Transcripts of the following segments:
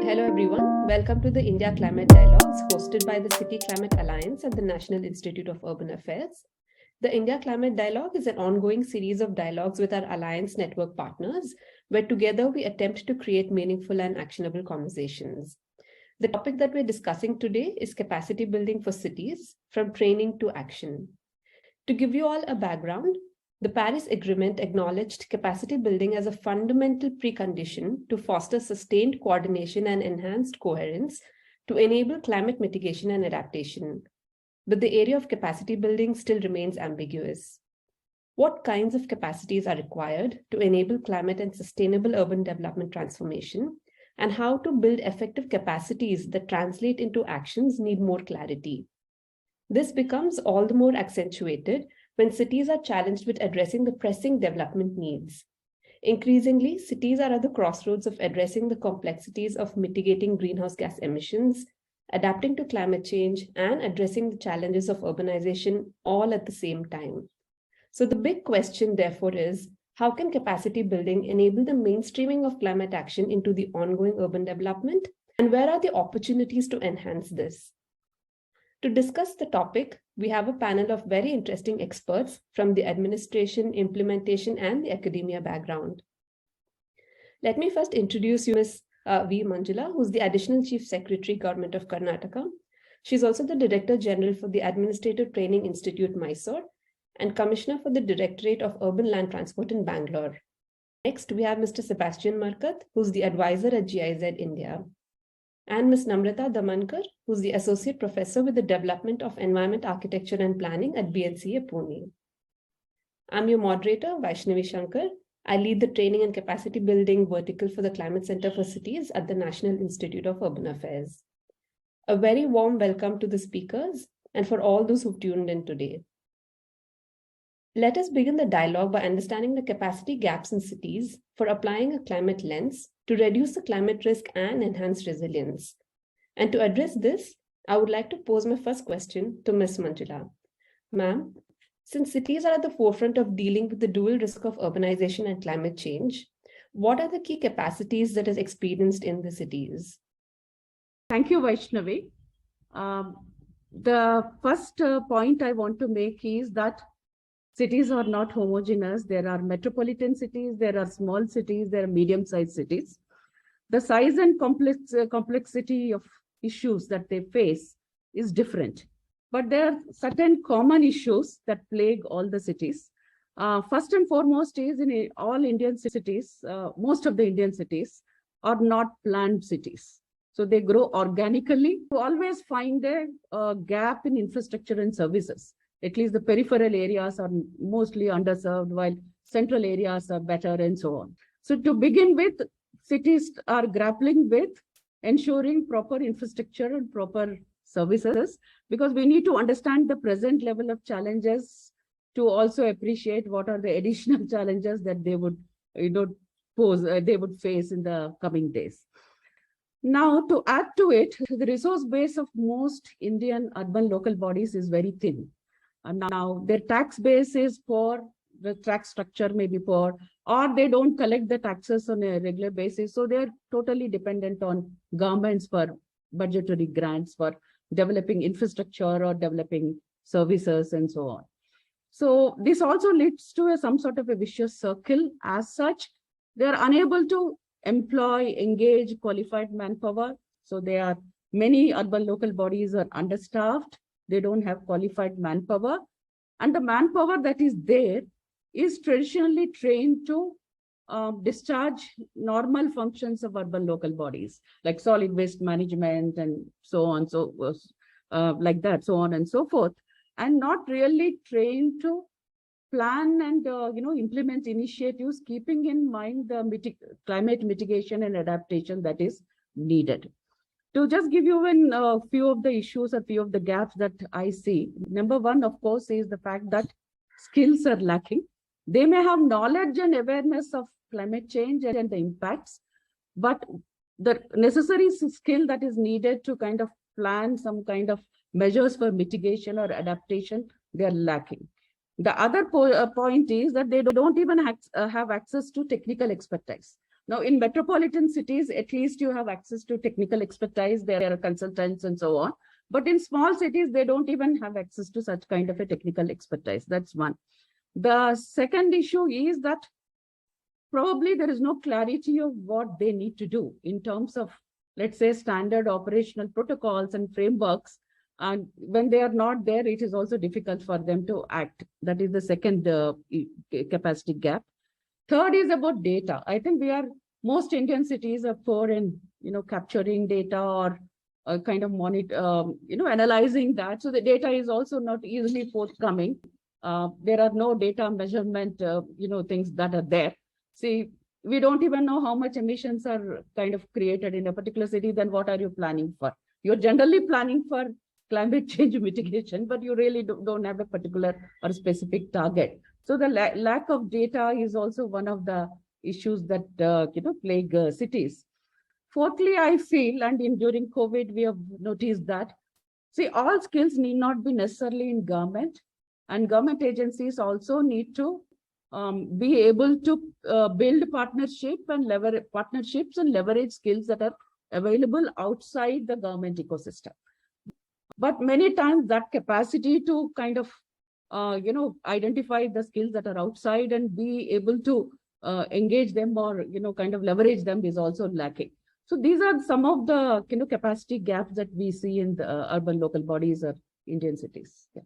Hello everyone, welcome to the India Climate Dialogues hosted by the City Climate Alliance at the National Institute of Urban Affairs. The India Climate Dialogue is an ongoing series of dialogues with our Alliance network partners, where together we attempt to create meaningful and actionable conversations. The topic that we're discussing today is capacity building for cities, from training to action. To give you all a background, the Paris Agreement acknowledged capacity building as a fundamental precondition to foster sustained coordination and enhanced coherence to enable climate mitigation and adaptation. But the area of capacity building still remains ambiguous. What kinds of capacities are required to enable climate and sustainable urban development transformation, and how to build effective capacities that translate into actions need more clarity. This becomes all the more accentuated when cities are challenged with addressing the pressing development needs. Increasingly, cities are at the crossroads of addressing the complexities of mitigating greenhouse gas emissions, adapting to climate change, and addressing the challenges of urbanization all at the same time. So the big question, therefore, is how can capacity building enable the mainstreaming of climate action into the ongoing urban development, and where are the opportunities to enhance this? To discuss the topic, we have a panel of very interesting experts from the administration, implementation, and the academia background. Let me first introduce you Ms. V. Manjula, who's the Additional Chief Secretary, Government of Karnataka. She's also the Director General for the Administrative Training Institute, Mysore, and Commissioner for the Directorate of Urban Land Transport in Bangalore. Next, we have Mr. Sebastian Markat, who's the Advisor at GIZ India, and Ms. Namrata Damankar, who's the Associate Professor with the Development of Environment Architecture and Planning at BNCA Pune. I'm your moderator, Vaishnavi Shankar. I lead the training and capacity building vertical for the Climate Center for Cities at the National Institute of Urban Affairs. A very warm welcome to the speakers and for all those who've tuned in today. Let us begin the dialogue by understanding the capacity gaps in cities for applying a climate lens to reduce the climate risk and enhance resilience. And to address this, I would like to pose my first question to Ms. Manjula. Ma'am, since cities are at the forefront of dealing with the dual risk of urbanization and climate change, what are the key capacities that is experienced in the cities? Thank you, Vaishnavi. The first point I want to make is that cities are not homogeneous. There are metropolitan cities, there are small cities, there are medium-sized cities. The size and complexity of issues that they face is different. But there are certain common issues that plague all the cities. First and foremost is in all Indian cities, most of the Indian cities are not planned cities. So they grow organically. You always find a gap in infrastructure and services. At least the peripheral areas are mostly underserved, while central areas are better and so on. So to begin with, cities are grappling with ensuring proper infrastructure and proper services, because we need to understand the present level of challenges to also appreciate what are the additional challenges that they would they would face in the coming days. Now, to add to it, the resource base of most Indian urban local bodies is very thin. Now, their tax base is poor, the tax structure may be poor, or they don't collect the taxes on a regular basis. So they're totally dependent on governments for budgetary grants for developing infrastructure or developing services and so on. So this also leads to some sort of a vicious circle. As such, they're unable to employ, engage qualified manpower. So many urban local bodies are understaffed. They don't have qualified manpower. And the manpower that is there is traditionally trained to discharge normal functions of urban local bodies, like solid waste management and so on, so on and so forth, and not really trained to plan and implement initiatives keeping in mind the climate mitigation and adaptation that is needed. To just give you a few of the issues, a few of the gaps that I see. Number one, of course, is the fact that skills are lacking. They may have knowledge and awareness of climate change and the impacts, but the necessary skill that is needed to kind of plan some kind of measures for mitigation or adaptation, they are lacking. The other point is that they don't even have access to technical expertise. Now, in metropolitan cities, at least you have access to technical expertise. There are consultants and so on. But in small cities, they don't even have access to such kind of a technical expertise. That's one. The second issue is that probably there is no clarity of what they need to do in terms of, let's say, standard operational protocols and frameworks. And when they are not there, it is also difficult for them to act. That is the second capacity gap. Third is about data. I think most Indian cities are poor in, capturing data or kind of analyzing that. So the data is also not easily forthcoming. There are no data measurement, things that are there. See, we don't even know how much emissions are kind of created in a particular city. Then what are you planning for? You're generally planning for climate change mitigation, but you really don't have a particular or specific target. So the lack of data is also one of the issues that plague cities. Fourthly, I feel, and during COVID, we have noticed that, all skills need not be necessarily in government, and government agencies also need to be able to build partnerships and leverage skills that are available outside the government ecosystem. But many times that capacity to kind of identify the skills that are outside and be able to engage them or, kind of leverage them is also lacking. So these are some of the, capacity gaps that we see in the urban local bodies or Indian cities. Yeah.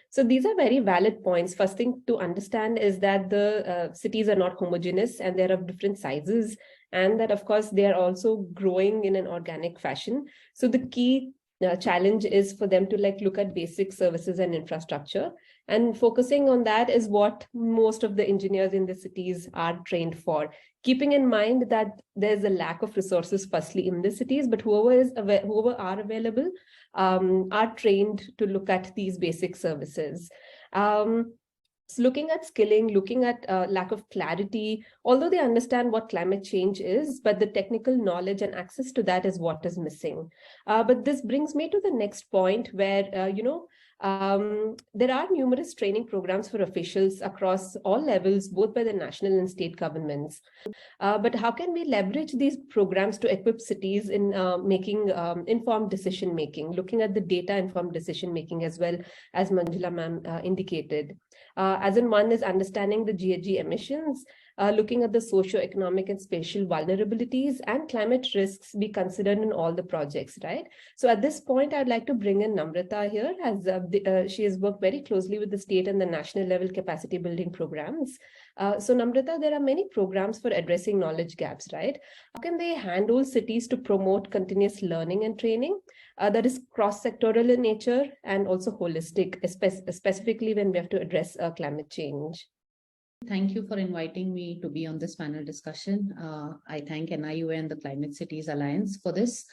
So these are very valid points. First thing to understand is that the cities are not homogeneous and they're of different sizes, and that, of course, they are also growing in an organic fashion. So the key challenge is for them to look at basic services and infrastructure, and focusing on that is what most of the engineers in the cities are trained for, keeping in mind that there's a lack of resources firstly in the cities, but whoever are available are trained to look at these basic services. So looking at skilling, looking at lack of clarity, although they understand what climate change is, but the technical knowledge and access to that is what is missing. But this brings me to the next point where, there are numerous training programs for officials across all levels, both by the national and state governments. But how can we leverage these programs to equip cities in making informed decision-making, looking at the data-informed decision-making as well, as Manjula ma'am indicated? As in, one is understanding the GHG emissions, looking at the socio-economic and spatial vulnerabilities and climate risks be considered in all the projects, right? So at this point, I'd like to bring in Namrata here, as she has worked very closely with the state and the national level capacity building programs. So Namrata, there are many programs for addressing knowledge gaps, right? How can they handle cities to promote continuous learning and training that is cross-sectoral in nature and also holistic, specifically when we have to address climate change? Thank you for inviting me to be on this panel discussion. I thank NIUA and the Climate Cities Alliance for this.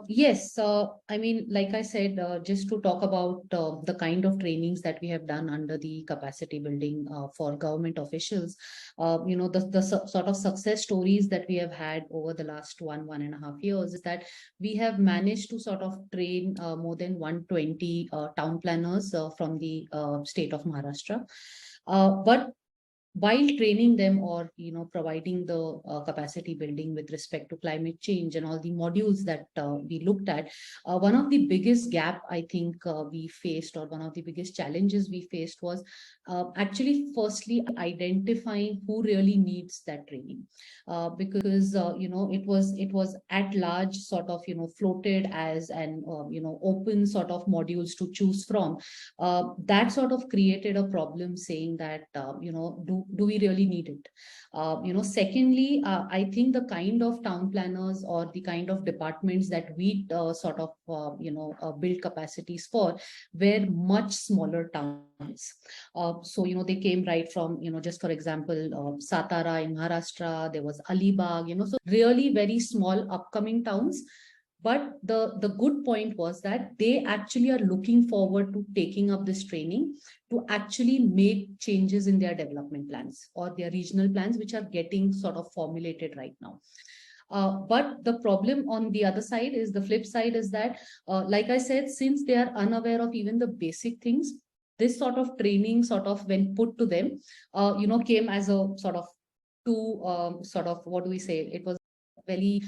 Yes, I mean, like I said, just to talk about the kind of trainings that we have done under the capacity building for government officials, the sort of success stories that we have had over the last 1.5 years is that we have managed to sort of train more than 120 town planners from the state of Maharashtra. But while training them or providing the capacity building with respect to climate change and all the modules that we looked at, one of the biggest gap I think we faced, or one of the biggest challenges we faced, was actually firstly identifying who really needs that training, because it was at large sort of floated as an open sort of modules to choose from. That sort of created a problem, saying that do we really need it? Secondly, I think the kind of town planners or the kind of departments that we sort of build capacities for were much smaller towns. So they came right from just for example Satara in Maharashtra. There was Alibag, so really very small upcoming towns. But the good point was that they actually are looking forward to taking up this training to actually make changes in their development plans or their regional plans, which are getting sort of formulated right now. But the problem on the other side is, the flip side is that, like I said, since they are unaware of even the basic things, this sort of training sort of when put to them, came as a sort of too sort of, what do we say, it was very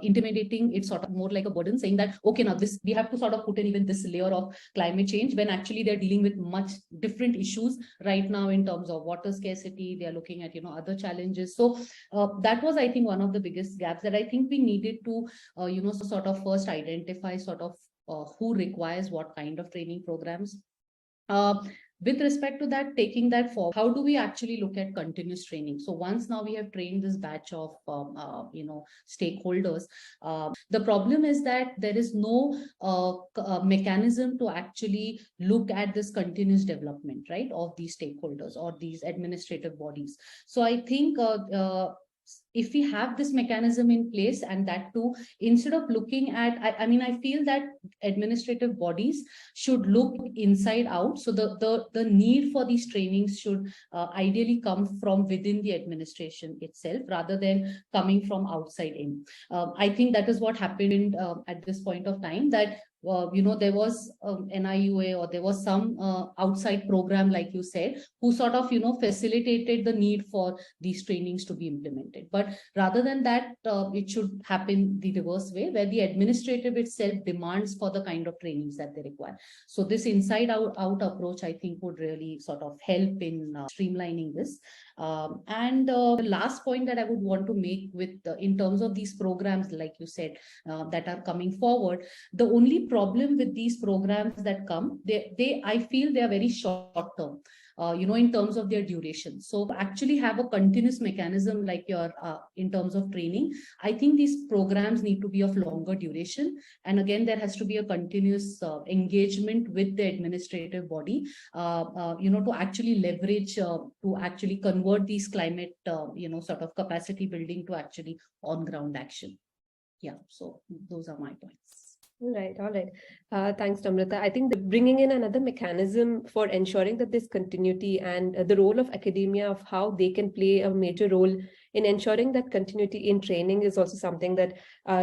intimidating. It's sort of more like a burden, saying that, okay, now this, we have to sort of put in even this layer of climate change, when actually they're dealing with much different issues right now in terms of water scarcity. They are looking at, other challenges. So that was, I think, one of the biggest gaps that I think we needed to, sort of first identify sort of who requires what kind of training programs. With respect to that, taking that forward, how do we actually look at continuous training? So once now we have trained this batch of, stakeholders, the problem is that there is no mechanism to actually look at this continuous development, right, of these stakeholders or these administrative bodies. So I think if we have this mechanism in place, and that too, instead of looking at, I mean, I feel that administrative bodies should look inside out. So the need for these trainings should ideally come from within the administration itself, rather than coming from outside in. I think that is what happened at this point of time, that there was NIUA, or there was some outside program, like you said, who sort of, facilitated the need for these trainings to be implemented. But rather than that, it should happen the reverse way, where the administrative itself demands for the kind of trainings that they require. So this inside out approach, I think, would really sort of help in streamlining this. And the last point that I would want to make with in terms of these programs, like you said, that are coming forward, the only problem with these programs that come, I feel they are very short term, in terms of their duration. So actually have a continuous mechanism like your in terms of training. I think these programs need to be of longer duration. And again, there has to be a continuous engagement with the administrative body, to actually leverage, to actually convert these climate, sort of capacity building to actually on ground action. Yeah, so those are my points. All right. Thanks, Namrata. I think bringing in another mechanism for ensuring that there's continuity, and the role of academia, of how they can play a major role in ensuring that continuity in training, is also something that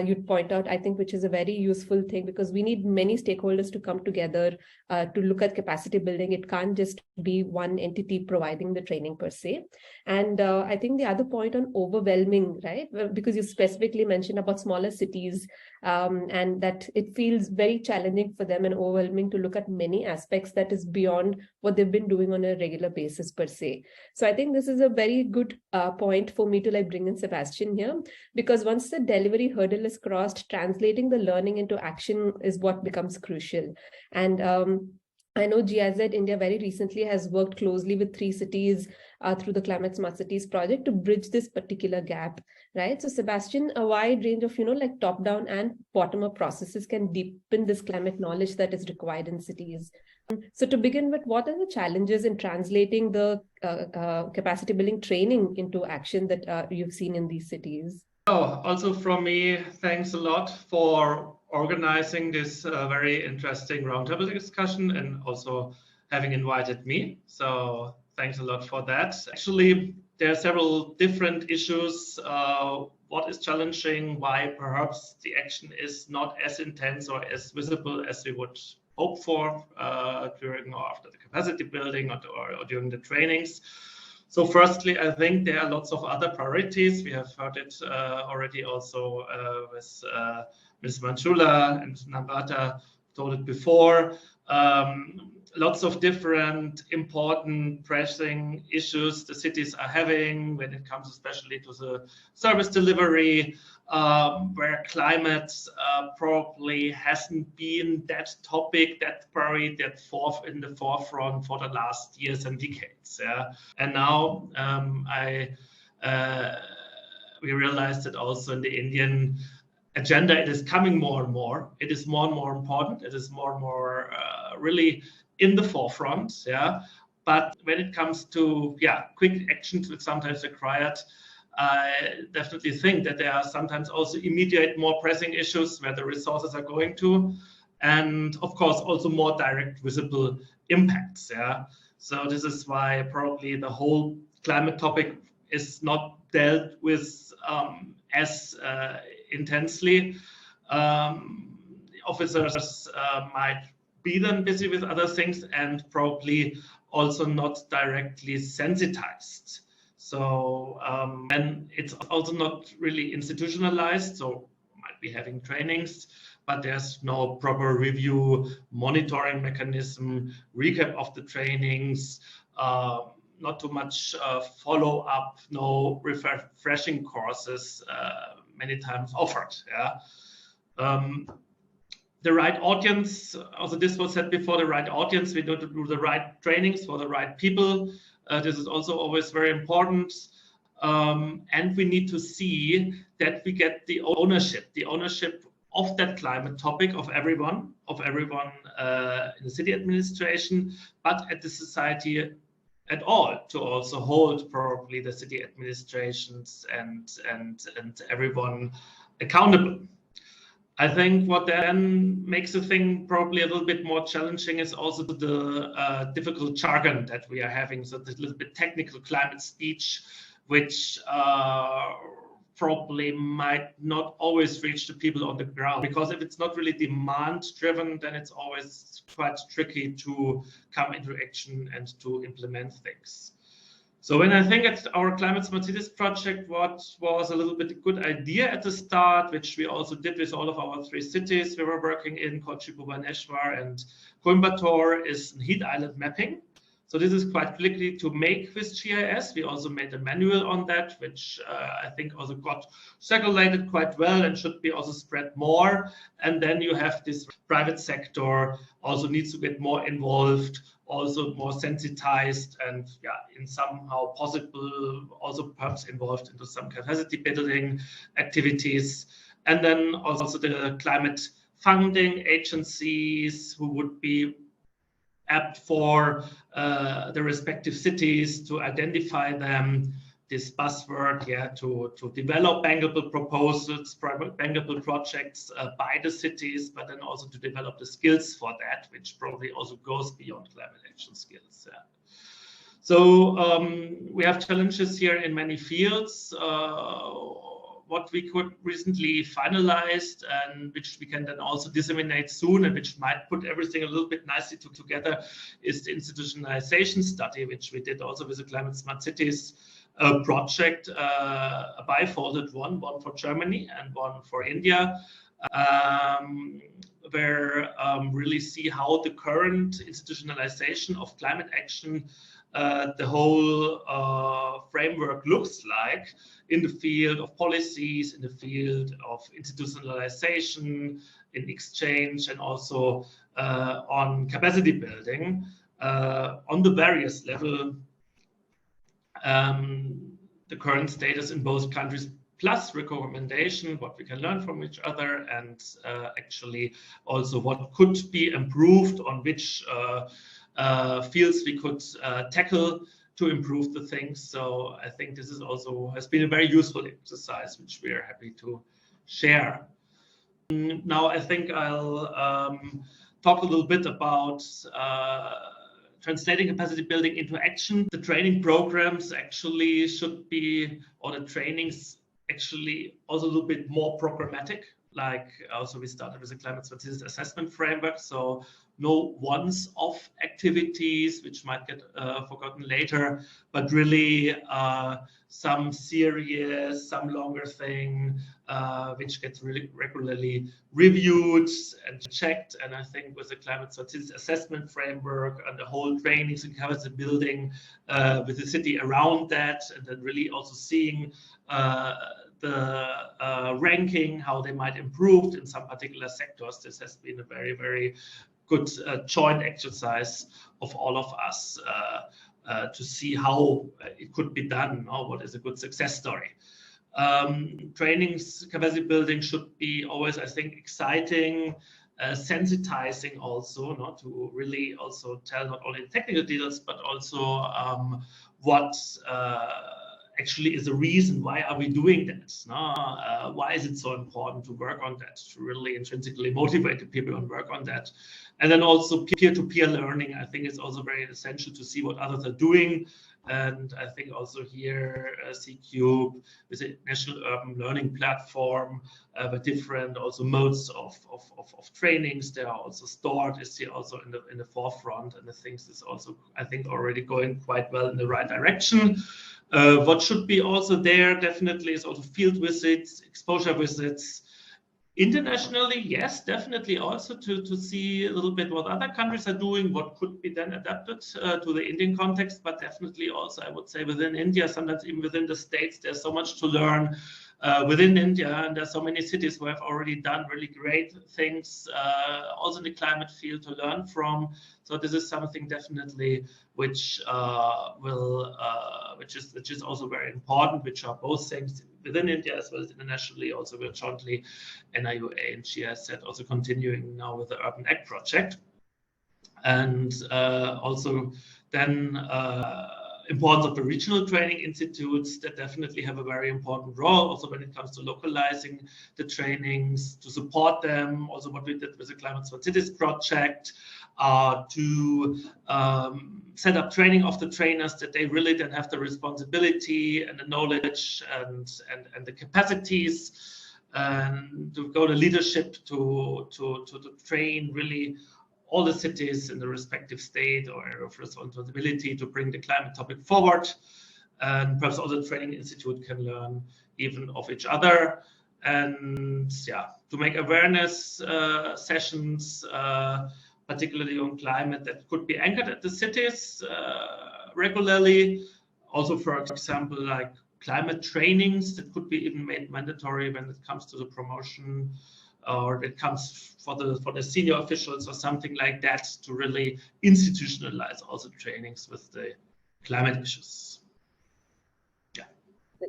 you'd point out, I think, which is a very useful thing, because we need many stakeholders to come together to look at capacity building. It can't just be one entity providing the training per se. And I think the other point on overwhelming, right, because you specifically mentioned about smaller cities, and that it feels very challenging for them and overwhelming to look at many aspects that is beyond what they've been doing on a regular basis per se. So I think this is a very good point for me to bring in Sebastian here, because once the delivery hurdle is crossed, translating the learning into action is what becomes crucial. And I know GIZ India very recently has worked closely with 3 cities through the Climate Smart Cities project to bridge this particular gap, right? So Sebastian, a wide range of, top-down and bottom-up processes can deepen this climate knowledge that is required in cities. So to begin with, what are the challenges in translating the capacity building training into action that you've seen in these cities? Also from me, thanks a lot for organizing this very interesting roundtable discussion, and also having invited me. So thanks a lot for that. Actually, there are several different issues. What is challenging, why perhaps the action is not as intense or as visible as we would hope for during or after the capacity building, or during the trainings. So firstly, I think there are lots of other priorities. We have heard it already also with Ms. Manchula, and Namrata told it before. Lots of different important pressing issues the cities are having when it comes especially to the service delivery, where climate probably hasn't been that topic, that priority, that in the forefront for the last years and decades. Yeah? And now we realized that also in the Indian agenda, it is coming more and more. It is more and more important. It is more and more really in the forefront. Yeah. But when it comes to quick actions which sometimes required, I definitely think that there are sometimes also immediate, more pressing issues where the resources are going to, and of course also more direct visible impacts. Yeah. So this is why probably the whole climate topic is not dealt with as intensely. Officers might be then busy with other things, and probably also not directly sensitized. So and it's also not really institutionalized, so might be having trainings, but there's no proper review, monitoring mechanism, recap of the trainings, not too much follow-up, no refreshing courses many times offered. Yeah. The right audience, also this was said before, the right audience, we need to do the right trainings for the right people. This is also always very important. And we need to see that we get the ownership of that climate topic of everyone in the city administration, but at the society at all, to also hold probably the city administrations and everyone accountable. I think what then makes the thing probably a little bit more challenging is also the difficult jargon that we are having. So this little bit technical climate speech, which probably might not always reach the people on the ground, because if it's not really demand driven, then it's always quite tricky to come into action and to implement things. So when I think at our Climate Smart Cities project, what was a little bit a good idea at the start, which we also did with all of our 3 cities we were working in, Kochi, Bhubaneswar and Coimbatore, is heat island mapping. So this is quite quickly to make with GIS. We also made a manual on that, which I think also got circulated quite well and should be also spread more. And then you have this private sector also needs to get more involved, also more sensitized, and in somehow possible also perhaps involved into some capacity building activities. And then also the climate funding agencies who would be apt for the respective cities to identify them, this buzzword, to develop bankable proposals, bankable projects by the cities, but then also to develop the skills for that, which probably also goes beyond climate action skills. Yeah. So we have challenges here in many fields. What we could recently finalized and which we can then also disseminate soon and which might put everything a little bit nicely together is the institutionalization study, which we did also with the Climate Smart Cities project, a bifolded one for Germany and one for India, where really see how the current institutionalization of climate action, the whole framework looks like in the field of policies, in the field of institutionalization, in exchange, and also on capacity building on the various level. The current status in both countries, plus recommendation, what we can learn from each other, and actually also what could be improved, on which fields we could tackle to improve the things. So I think this is also has been a very useful exercise, which we are happy to share. Now I think I'll talk a little bit about translating capacity building into action. The training programs actually should be, or the trainings actually also a little bit more programmatic. Like also we started with a climate smart cities assessment framework. So no once-off activities, which might get forgotten later, but really some serious, some longer thing, which gets really regularly reviewed and checked. And I think with the climate smart cities assessment framework and the whole trainings and capacity building with the city around that, and then really also seeing the ranking, how they might improve in some particular sectors. This has been a very, very good joint exercise of all of us to see how it could be done, or what is a good success story. Trainings, capacity building should be always, I think, exciting, sensitizing also, not to really also tell not only the technical details, but also what actually is the reason why are we doing that? Why is it so important to work on that, to really intrinsically motivate the people and work on that? And then also peer-to-peer learning, I think it's also very essential to see what others are doing And I think also here, C-Cube with a national urban learning platform, with different also modes of trainings. They are also stored, is here also in the forefront, and the things is also, I think, already going quite well in the right direction. What should be also there definitely is also field visits, exposure visits. Internationally, yes, definitely also to see a little bit what other countries are doing, what could be then adapted to the Indian context, but definitely also, I would say, within India, sometimes even within the States, there's so much to learn within India, and there's so many cities who have already done really great things, also in the climate field, to learn from. So this is something definitely which is also very important, which are both things within India as well as internationally. Also, we're jointly NIUA and GIZ also continuing now with the Urban Act project, and also then importance of the regional training institutes that definitely have a very important role also when it comes to localizing the trainings, to support them. Also what we did with the Climate Smart Cities project, to set up training of the trainers, that they really then have the responsibility and the knowledge and the capacities, and to go to leadership to train really all the cities in the respective state or area of responsibility to bring the climate topic forward. And perhaps also the training institute can learn even of each other. And yeah, to make awareness sessions, particularly on climate, that could be anchored at the cities regularly. Also, for example, like climate trainings that could be even made mandatory when it comes to the promotion, or it comes for the senior officials or something like that, to really institutionalize also trainings with the climate issues. Yeah.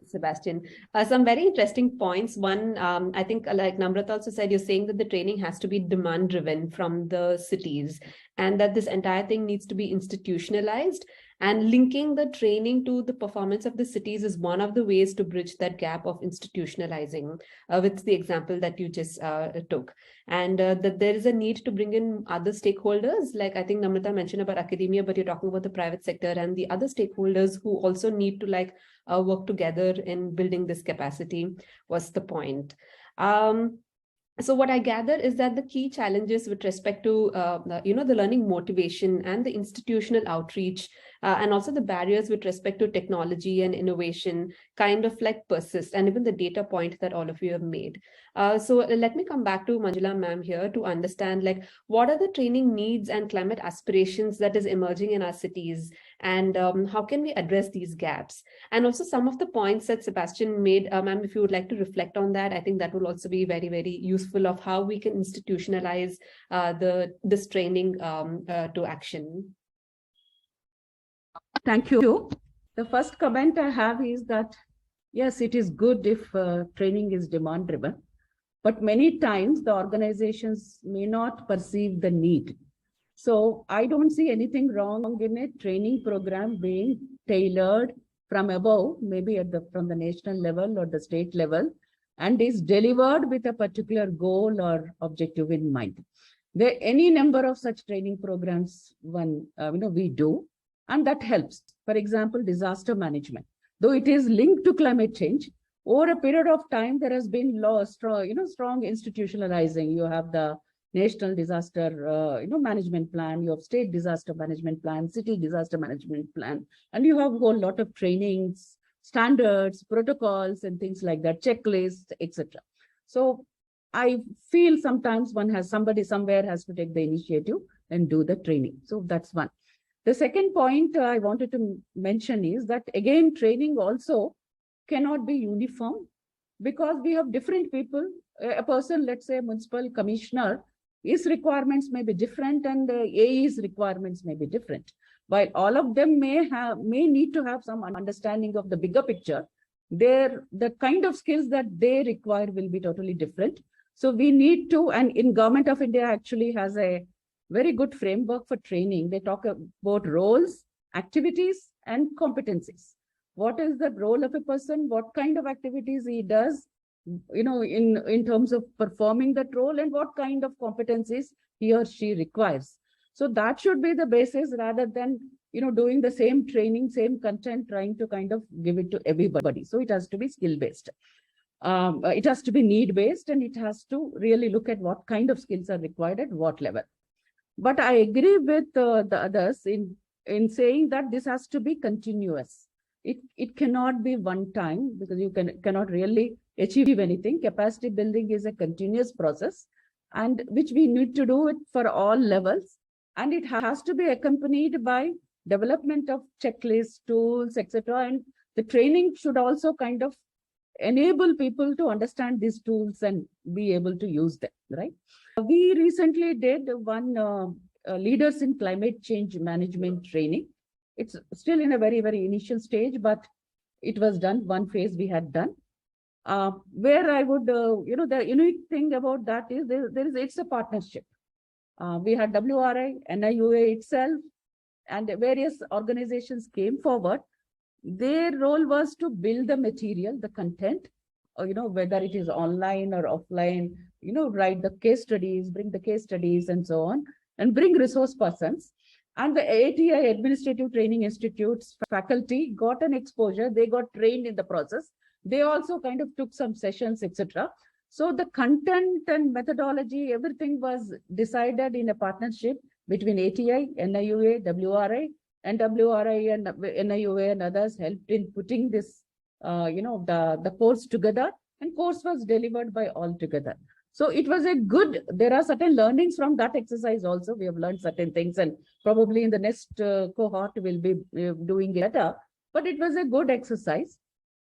Sebastian, some very interesting points. One, I think, like Namrata also said, you're saying that the training has to be demand driven from the cities, and that this entire thing needs to be institutionalized. And linking the training to the performance of the cities is one of the ways to bridge that gap of institutionalizing, with the example that you just took. And that there is a need to bring in other stakeholders, like I think Namrata mentioned about academia, but you're talking about the private sector and the other stakeholders who also need to work together in building this capacity, was the point. So what I gather is that the key challenges with respect to, the learning motivation and the institutional outreach, and also the barriers with respect to technology and innovation kind of persist, and even the data point that all of you have made. So let me come back to Manjula ma'am here to understand what are the training needs and climate aspirations that is emerging in our cities, and how can we address these gaps? And also some of the points that Sebastian made, ma'am, if you would like to reflect on that, I think that will also be very, very useful of how we can institutionalize this training to action. Thank you. The first comment I have is that, yes, it is good if training is demand driven, but many times the organizations may not perceive the need. So I don't see anything wrong in a training program being tailored from above, maybe from the national level or the state level, and is delivered with a particular goal or objective in mind. There are any number of such training programs we do, and that helps. For example, disaster management, though it is linked to climate change, over a period of time there has been strong institutionalizing. You have the national disaster management plan, you have state disaster management plan, city disaster management plan, and you have a whole lot of trainings, standards, protocols, and things like that, checklists, etc. So I feel sometimes somebody somewhere has to take the initiative and do the training. So that's one. The second point I wanted to mention is that, again, training also cannot be uniform, because we have different people. A person, let's say a municipal commissioner, his requirements may be different, and AE's requirements may be different. While all of them may need to have some understanding of the bigger picture, the kind of skills that they require will be totally different. So we need to, and in Government of India actually has a very good framework for training. They talk about roles, activities, and competencies. What is the role of a person? What kind of activities he does, in terms of performing that role, and what kind of competencies he or she requires. So that should be the basis, rather than doing the same training, same content, trying to kind of give it to everybody. So it has to be skill-based. It has to be need-based, and it has to really look at what kind of skills are required at what level. But I agree with the others in saying that this has to be continuous. It cannot be one time, because you cannot really achieve anything. Capacity building is a continuous process, and which we need to do it for all levels. And it has to be accompanied by development of checklists, tools, etc. And the training should also kind of enable people to understand these tools and be able to use them, right? We recently did one leaders in climate change management training. It's still in a very, very initial stage, but it was done, one phase we had done. Where I would, the unique thing about that is it's a partnership. We had WRI, NIUA itself, and various organizations came forward. Their role was to build the material, the content, whether it is online or offline, write the case studies, bring the case studies and so on, and bring resource persons. And the ATI Administrative Training Institute's faculty got an exposure. They got trained in the process. They also kind of took some sessions, etc. So the content and methodology, everything was decided in a partnership between ATI, NIUA, WRI, and WRI and NIUA and others helped in putting this, the course together, and course was delivered by all together. So it was a good, there are certain learnings from that exercise also. We have learned certain things, and probably in the next cohort we'll be doing it better. But it was a good exercise.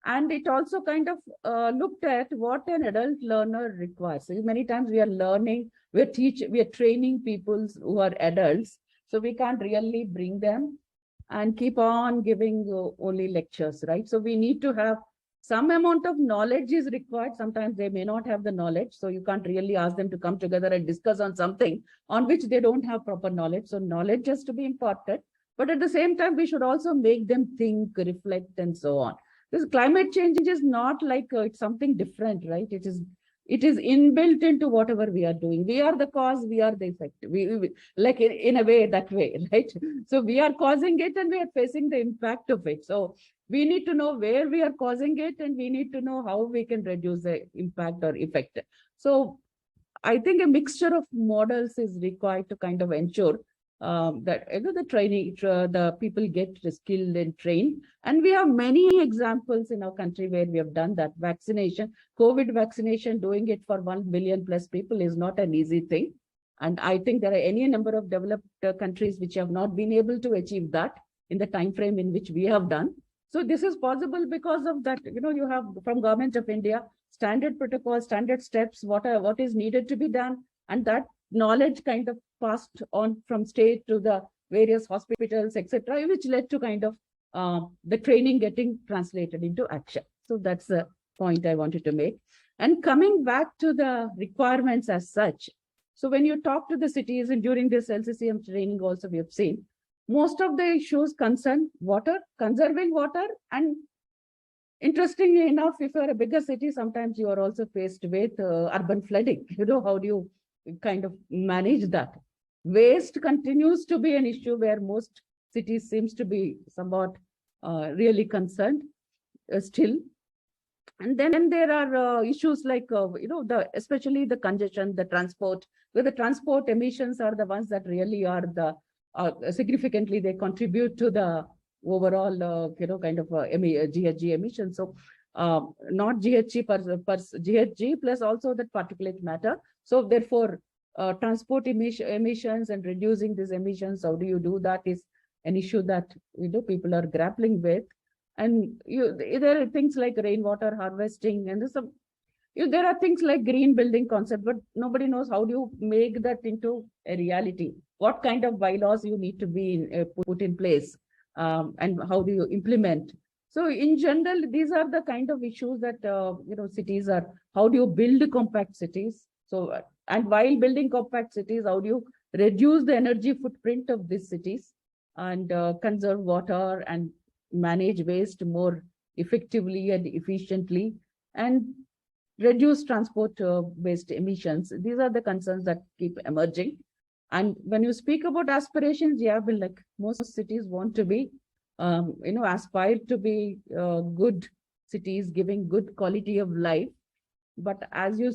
And it also kind of looked at what an adult learner requires. So many times we are learning, we are training people who are adults. So we can't really bring them and keep on giving only lectures, right? So we need to have some amount of knowledge is required. Sometimes they may not have the knowledge. So you can't really ask them to come together and discuss on something on which they don't have proper knowledge. So knowledge has to be imparted. But at the same time, we should also make them think, reflect, and so on. This climate change is not like it's something different, right? It is inbuilt into whatever we are doing. We are the cause, we are the effect. We like in a way, that way, right? So we are causing it and we are facing the impact of it. So we need to know where we are causing it, and we need to know how we can reduce the impact or effect. So I think a mixture of models is required to kind of ensure that the training, the people get skilled and trained. And we have many examples in our country where we have done that. Vaccination, COVID vaccination, doing it for 1 billion plus people is not an easy thing. And I think there are any number of developed countries which have not been able to achieve that in the time frame in which we have done. So this is possible because of that. You have from Government of India standard protocols, standard steps, what is needed to be done, and that knowledge kind of passed on from state to the various hospitals, etc., which led to kind of the training getting translated into action. So that's the point I wanted to make. And coming back to the requirements as such. So when you talk to the cities, and during this LCCM training also we have seen, most of the issues concern water, conserving water, and interestingly enough, if you're a bigger city, sometimes you are also faced with urban flooding. How do you kind of manage that? Waste continues to be an issue where most cities seems to be somewhat really concerned still. And then there are issues like, especially the congestion, the transport, where the transport emissions are the ones that really are the significantly they contribute to the overall, kind of GHG emissions. So not GHG per GHG plus also that particulate matter. So therefore, transport emissions and reducing these emissions, how do you do that is an issue that people are grappling with. And there are things like rainwater harvesting, and there are things like green building concept, but nobody knows how do you make that into a reality. What kind of bylaws you need to be put in place, and how do you implement? So in general, these are the kind of issues that cities are. How do you build compact cities? So and while building compact cities, how do you reduce the energy footprint of these cities and conserve water and manage waste more effectively and efficiently, and reduce transport waste emissions? These are the concerns that keep emerging. And when you speak about aspirations, yeah, but like most cities want to be, aspire to be good cities, giving good quality of life. But as you,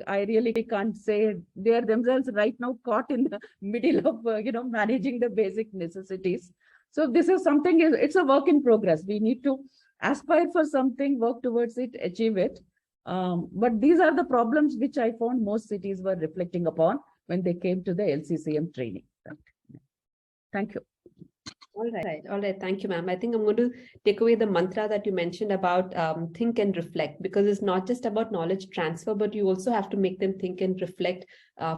I really can't say they are themselves right now caught in the middle of, managing the basic necessities. So this is something, it's a work in progress. We need to aspire for something, work towards it, achieve it. But these are the problems which I found most cities were reflecting upon when they came to the LCCM training. Thank you. All right. Thank you, ma'am. I think I'm going to take away the mantra that you mentioned about think and reflect, because it's not just about knowledge transfer, but you also have to make them think and reflect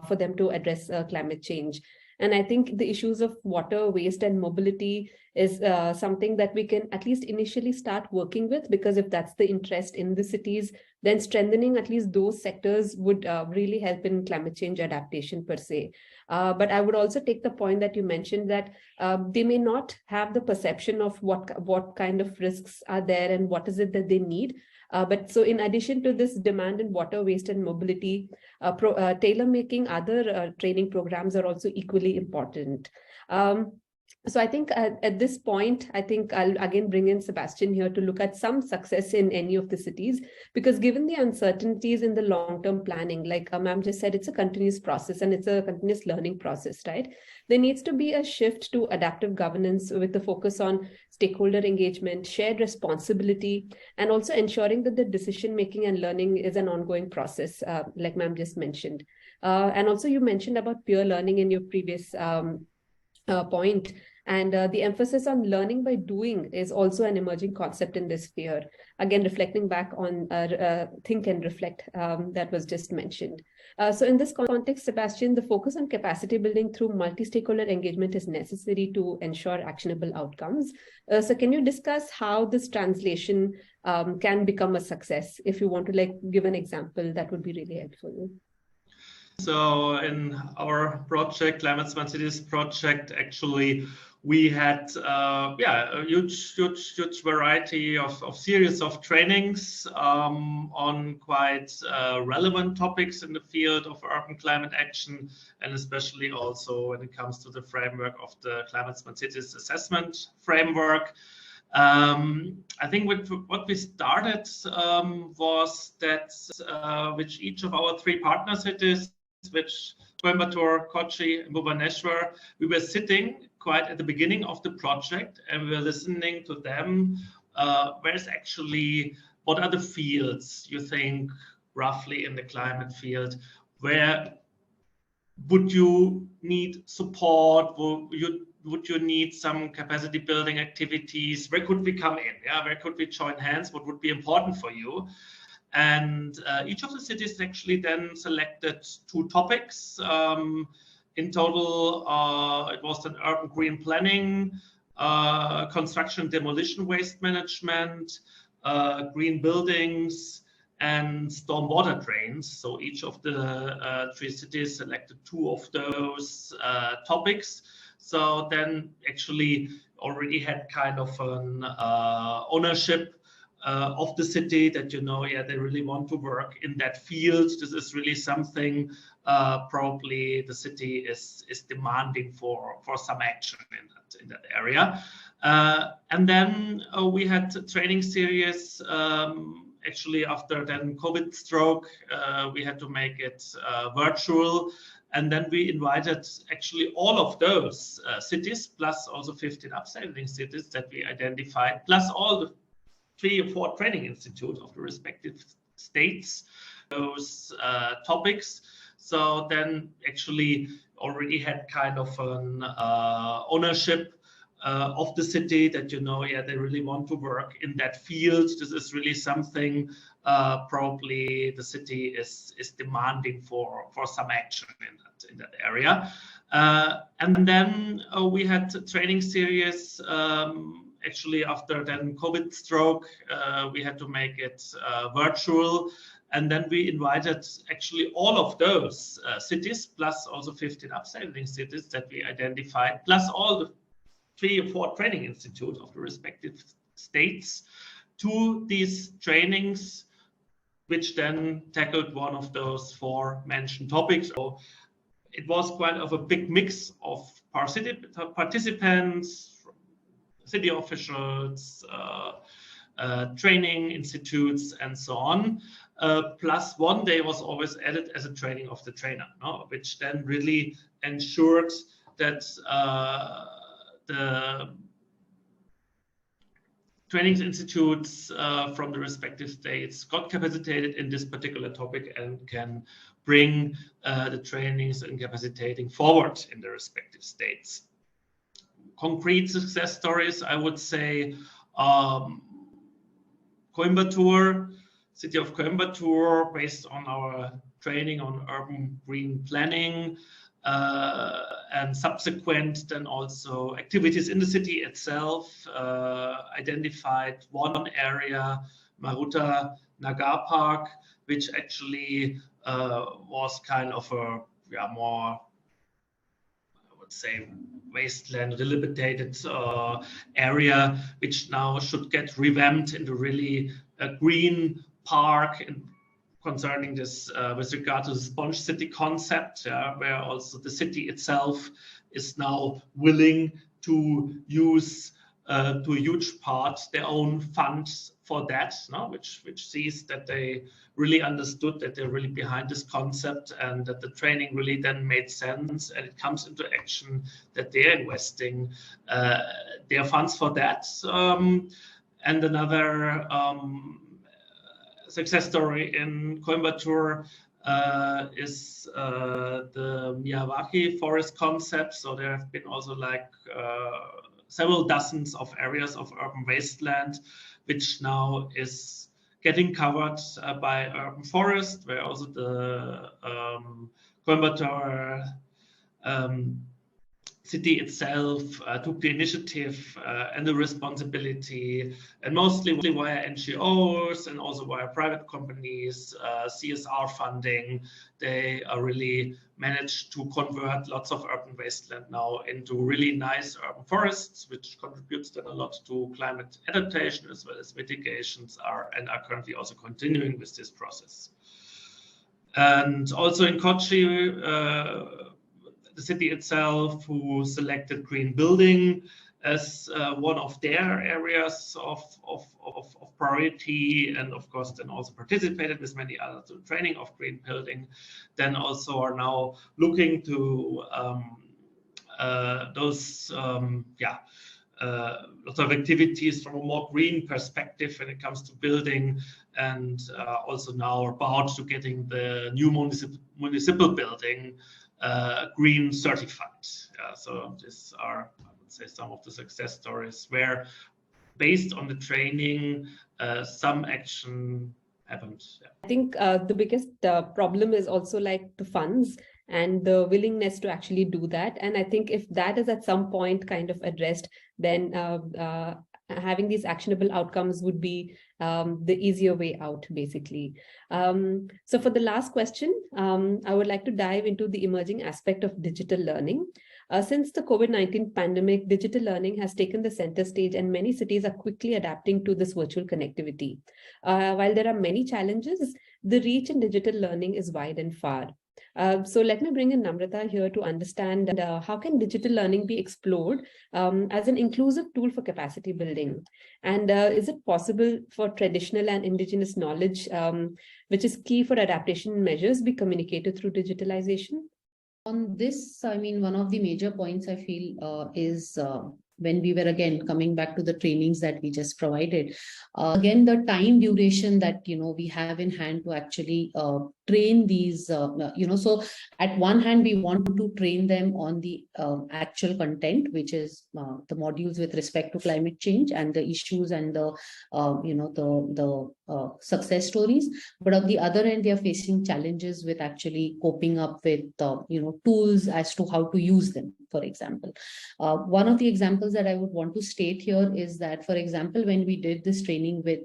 for them to address climate change. And I think the issues of water, waste, and mobility is something that we can at least initially start working with, because if that's the interest in the cities, then strengthening at least those sectors would really help in climate change adaptation per se. But I would also take the point that you mentioned that they may not have the perception of what kind of risks are there and what is it that they need. But so in addition to this demand in water, waste, and mobility, tailor-making other training programs are also equally important. So I think at this point, I think I'll again bring in Sebastian here to look at some success in any of the cities, because given the uncertainties in the long-term planning, like ma'am just said, it's a continuous process and it's a continuous learning process, right? There needs to be a shift to adaptive governance with the focus on stakeholder engagement, shared responsibility, and also ensuring that the decision-making and learning is an ongoing process, like ma'am just mentioned. And also you mentioned about peer learning in your previous point. And the emphasis on learning by doing is also an emerging concept in this sphere. Again, reflecting back on think and reflect that was just mentioned. So in this context, Sebastian, the focus on capacity building through multi-stakeholder engagement is necessary to ensure actionable outcomes. So can you discuss how this translation can become a success? If you want to give an example, that would be really helpful. So in our project, Climate Smart Cities project, actually, we had a huge variety of series of trainings on quite relevant topics in the field of urban climate action, and especially also when it comes to the framework of the Climate Smart Cities assessment framework. I think what we started was that with each of our three partner cities, which Coimbatore, Kochi, and Bhubaneswar, we were sitting quite at the beginning of the project and we were listening to them. What are the fields you think roughly in the climate field? Where would you need support? Would you need some capacity building activities? Where could we come in? Yeah, where could we join hands? What would be important for you? And each of the cities actually then selected 2 topics. In total, it was an urban green planning, construction demolition waste management, green buildings, and stormwater drains. So each of the 3 cities selected 2 of those topics. So then actually already had kind of an ownership of the city that, they really want to work in that field. This is really something probably the city is demanding for some action in that area. And then we had a training series. Actually, after then COVID stroke, we had to make it virtual. And then we invited actually all of those cities, plus also 15 upscaling cities that we identified, plus all the 3 or 4 training institutes of the respective states, those topics. So then actually already had kind of an ownership of the city that, they really want to work in that field. This is really something probably the city is demanding for some action in that area. And then we had a training series. Actually, after then COVID stroke, we had to make it virtual. And then we invited actually all of those cities, plus also 15 upscaling cities that we identified, plus all the 3 or 4 training institutes of the respective states to these trainings, which then tackled one of those 4 mentioned topics. So it was quite of a big mix of participants, city officials, training institutes, and so on. Plus 1 day was always added as a training of the trainer, no? Which then really ensured that the training institutes from the respective states got capacitated in this particular topic and can bring the trainings and capacitating forward in the respective states. Concrete success stories, I would say, Coimbatore, city of Coimbatore, based on our training on urban green planning, and subsequent then also activities in the city itself, identified one area, Maruta Nagar Park, which actually was kind of a more, I would say, wasteland, delimited area, which now should get revamped into really a green park, and concerning this with regard to the sponge city concept, where also the city itself is now willing to use to a huge part their own funds for that, no? which sees that they really understood that they're really behind this concept, and that the training really then made sense, and it comes into action that they're investing their funds for that. And another success story in Coimbatore is the Miyawaki forest concept. So there have been also like several dozens of areas of urban wasteland, which now is getting covered by urban forest, where also the Coimbatore city itself took the initiative and the responsibility, and mostly via NGOs and also via private companies, CSR funding. They really managed to convert lots of urban wasteland now into really nice urban forests, which contributes then a lot to climate adaptation as well as mitigations, are currently also continuing with this process. And also in Kochi, the city itself, who selected green building as one of their areas of priority, and of course then also participated with many others in training of green building, then also are now looking to those lots of activities from a more green perspective when it comes to building, and also now are about to getting the new municipal building green certified. So these are, I would say, some of the success stories where, based on the training, some action happened. I think the biggest problem is also like the funds and the willingness to actually do that. And I think if that is at some point kind of addressed, then having these actionable outcomes would be the easier way out, basically. So for the last question, I would like to dive into the emerging aspect of digital learning. Since the COVID-19 pandemic, digital learning has taken the center stage, and many cities are quickly adapting to this virtual connectivity. While there are many challenges, the reach in digital learning is wide and far. So let me bring in Namrata here to understand how can digital learning be explored as an inclusive tool for capacity building? And is it possible for traditional and indigenous knowledge, which is key for adaptation measures, be communicated through digitalization? On this, I mean, one of the major points I feel is when we were again coming back to the trainings that we just provided, again, the time duration that, we have in hand to actually train these, so at one hand, we want to train them on the actual content, which is the modules with respect to climate change and the issues and the, the success stories. But on the other end, they are facing challenges with actually coping up with, tools as to how to use them, for example. One of the examples that I would want to state here is that, for example, when we did this training with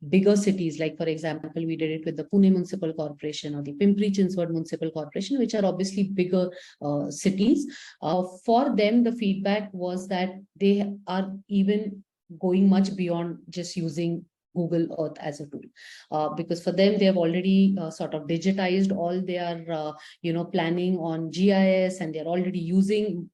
bigger cities, like, for example, we did it with the Pune Municipal Corporation or the Pimpri-Chinchwad Municipal Corporation, which are obviously bigger cities. For them, the feedback was that they are even going much beyond just using Google Earth as a tool, because for them, they have already sort of digitized all their, planning on GIS, and they're already using,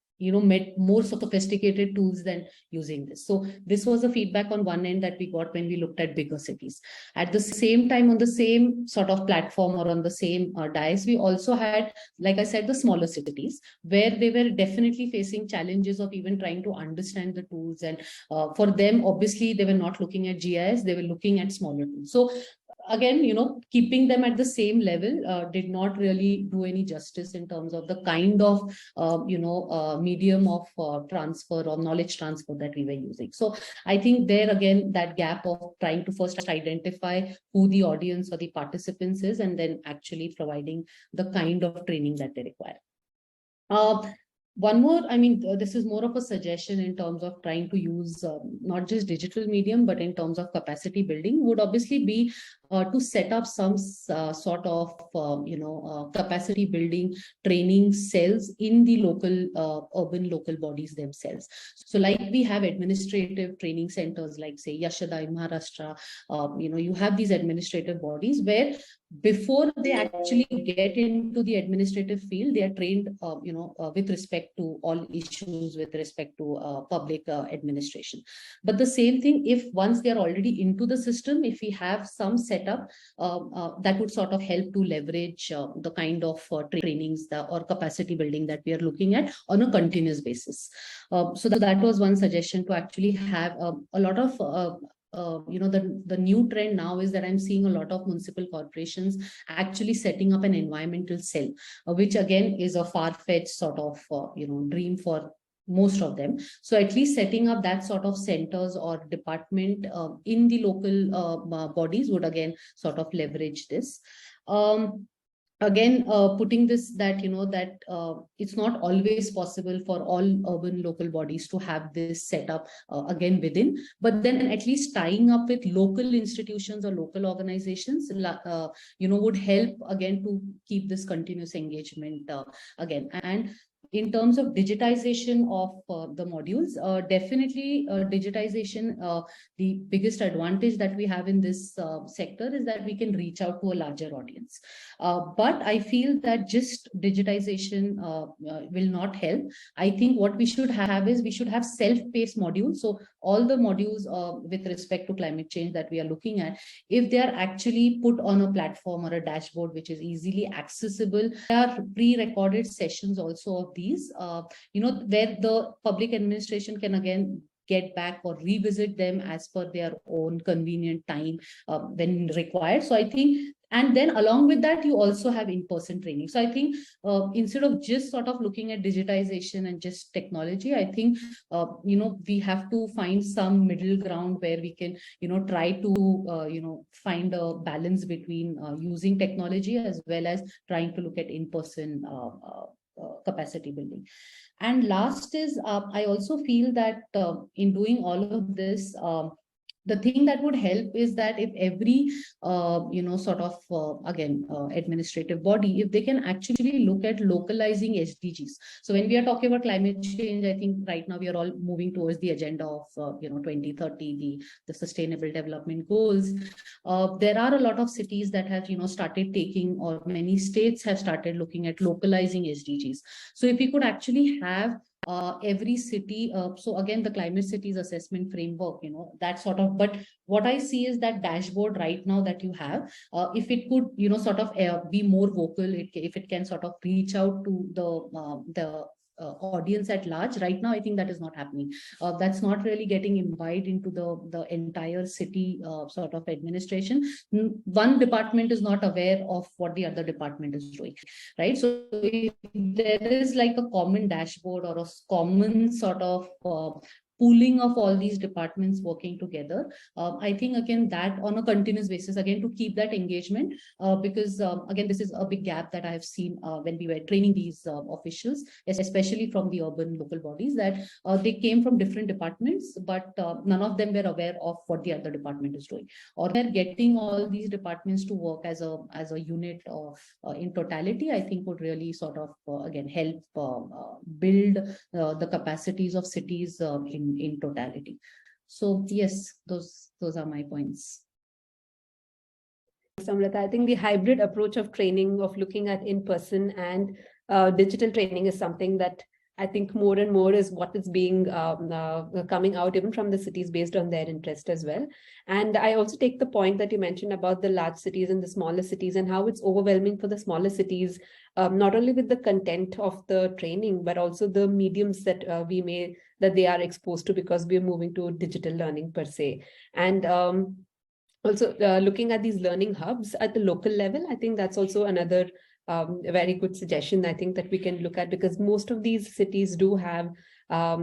more sophisticated tools than using this. So this was the feedback on one end that we got when we looked at bigger cities. At the same time, on the same sort of platform or on the same dais, we also had, like I said, the smaller cities, where they were definitely facing challenges of even trying to understand the tools. And for them, obviously, they were not looking at GIS, they were looking at smaller tools. So again, keeping them at the same level did not really do any justice in terms of the kind of, medium of transfer or knowledge transfer that we were using. So I think there again, that gap of trying to first identify who the audience or the participants is, and then actually providing the kind of training that they require. One more, this is more of a suggestion in terms of trying to use not just digital medium, but in terms of capacity building, would obviously be to set up some sort of, capacity building training cells in the local, urban local bodies themselves. So like we have administrative training centers, like say Yashoda in Maharashtra, you have these administrative bodies where before they actually get into the administrative field, they are trained, with respect to all issues with respect to public administration. But the same thing, if once they are already into the system, if we have some setup that would sort of help to leverage the kind of trainings or capacity building that we are looking at on a continuous basis. So that was one suggestion, to actually have a lot of the new trend now is that I'm seeing a lot of municipal corporations actually setting up an environmental cell, which again is a far-fetched sort of dream for most of them. So at least setting up that sort of centers or department in the local bodies would again sort of leverage this. Again, putting this that, it's not always possible for all urban local bodies to have this set up again within, but then at least tying up with local institutions or local organizations, would help again to keep this continuous engagement again. And in terms of digitization of the modules, definitely digitization, the biggest advantage that we have in this sector is that we can reach out to a larger audience. But I feel that just digitization will not help. I think what we should have is we should have self-paced modules. So all the modules with respect to climate change that we are looking at, if they are actually put on a platform or a dashboard which is easily accessible, there are pre-recorded sessions also of these, where the public administration can again get back or revisit them as per their own convenient time when required. So I think, and then along with that, you also have in-person training. So I think instead of just sort of looking at digitization and just technology, I think, we have to find some middle ground where we can, try to, find a balance between using technology as well as trying to look at in-person capacity building. And last is, I also feel that in doing all of this, the thing that would help is that if every, administrative body, if they can actually look at localizing SDGs. So when we are talking about climate change, I think right now we are all moving towards the agenda of, 2030, the Sustainable Development Goals. There are a lot of cities that have, started taking, or many states have started looking at localizing SDGs. So if we could actually have every city, so again, the climate cities assessment framework, that sort of, but what I see is that dashboard right now that you have, if it could, sort of be more vocal, if it can sort of reach out to the audience at large. Right now, I think that is not happening. That's not really getting imbibed into the entire city sort of administration. One department is not aware of what the other department is doing, right? So if there is like a common dashboard or a common sort of pooling of all these departments working together, I think again that on a continuous basis, again to keep that engagement, because again, this is a big gap that I have seen when we were training these officials, especially from the urban local bodies, that they came from different departments, but none of them were aware of what the other department is doing, or they're getting all these departments to work as a unit of in totality. I think would really sort of again help build the capacities of cities in totality. So yes, those are my points. Samrata, I think the hybrid approach of training, of looking at in-person and digital training, is something that I think more and more is what is being coming out even from the cities based on their interest as well. And I also take the point that you mentioned about the large cities and the smaller cities and how it's overwhelming for the smaller cities, not only with the content of the training, but also the mediums that that they are exposed to, because we are moving to digital learning per se. And also looking at these learning hubs at the local level, I think that's also another a very good suggestion, I think, that we can look at, because most of these cities do have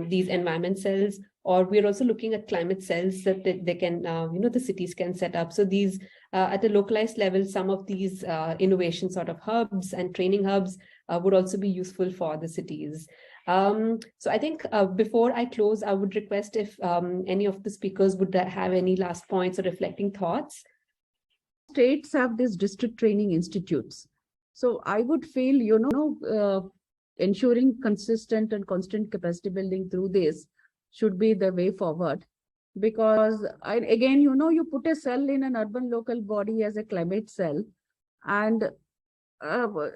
these environment cells, or we're also looking at climate cells that they can, the cities can set up. So these, at a localized level, some of these innovation sort of hubs and training hubs would also be useful for the cities. So I think before I close, I would request if any of the speakers would have any last points or reflecting thoughts. States have these district training institutes. So I would feel, ensuring consistent and constant capacity building through this should be the way forward. Because again, you put a cell in an urban local body as a climate cell, and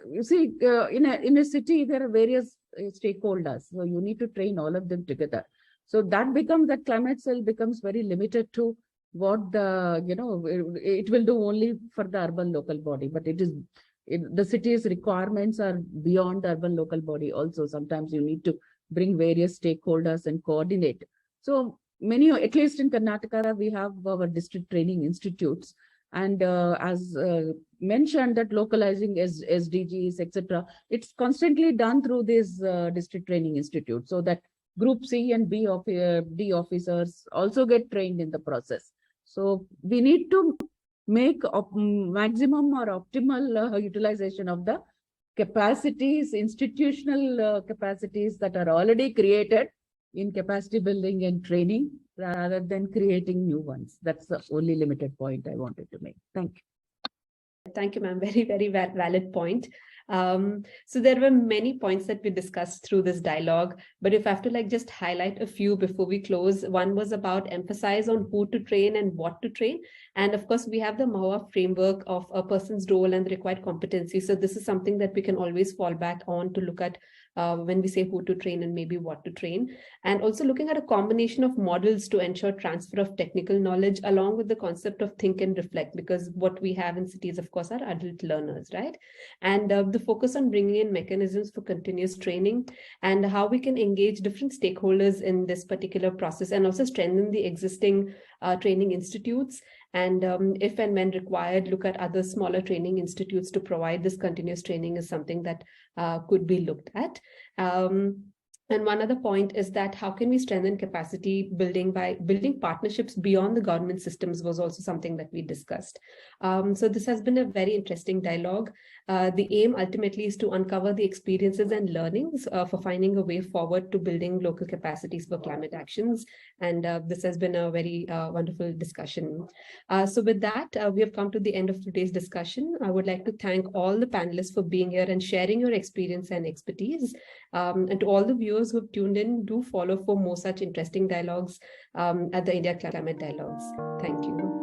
you see, in a city, there are various stakeholders. So you need to train all of them together. So that climate cell becomes very limited to what it will do only for the urban local body, but the city's requirements are beyond the urban local body also. Sometimes you need to bring various stakeholders and coordinate. So at least in Karnataka, we have our district training institutes. And as mentioned, that localizing SDGs, etc., it's constantly done through this district training institute, so that Group C and D officers also get trained in the process. So we need to make maximum or optimal utilization of the capacities, institutional capacities that are already created in capacity building and training, rather than creating new ones. That's the only limited point I wanted to make. Thank you. Thank you, ma'am. Very, very valid point. So there were many points that we discussed through this dialogue, but if I have to just highlight a few before we close, one was about emphasize on who to train and what to train. And of course, we have the MAHA framework of a person's role and the required competency. So this is something that we can always fall back on to look at when we say who to train and maybe what to train. And also looking at a combination of models to ensure transfer of technical knowledge, along with the concept of think and reflect, because what we have in cities, of course, are adult learners, right? And the focus on bringing in mechanisms for continuous training and how we can engage different stakeholders in this particular process, and also strengthen the existing training institutes. And if and when required, look at other smaller training institutes to provide this continuous training is something that could be looked at. And one other point is that how can we strengthen capacity building by building partnerships beyond the government systems was also something that we discussed. So this has been a very interesting dialogue. The aim ultimately is to uncover the experiences and learnings for finding a way forward to building local capacities for climate actions. And this has been a very wonderful discussion. So with that, we have come to the end of today's discussion. I would like to thank all the panelists for being here and sharing your experience and expertise. And to all the viewers who have tuned in, do follow for more such interesting dialogues at the India Climate Dialogues. Thank you.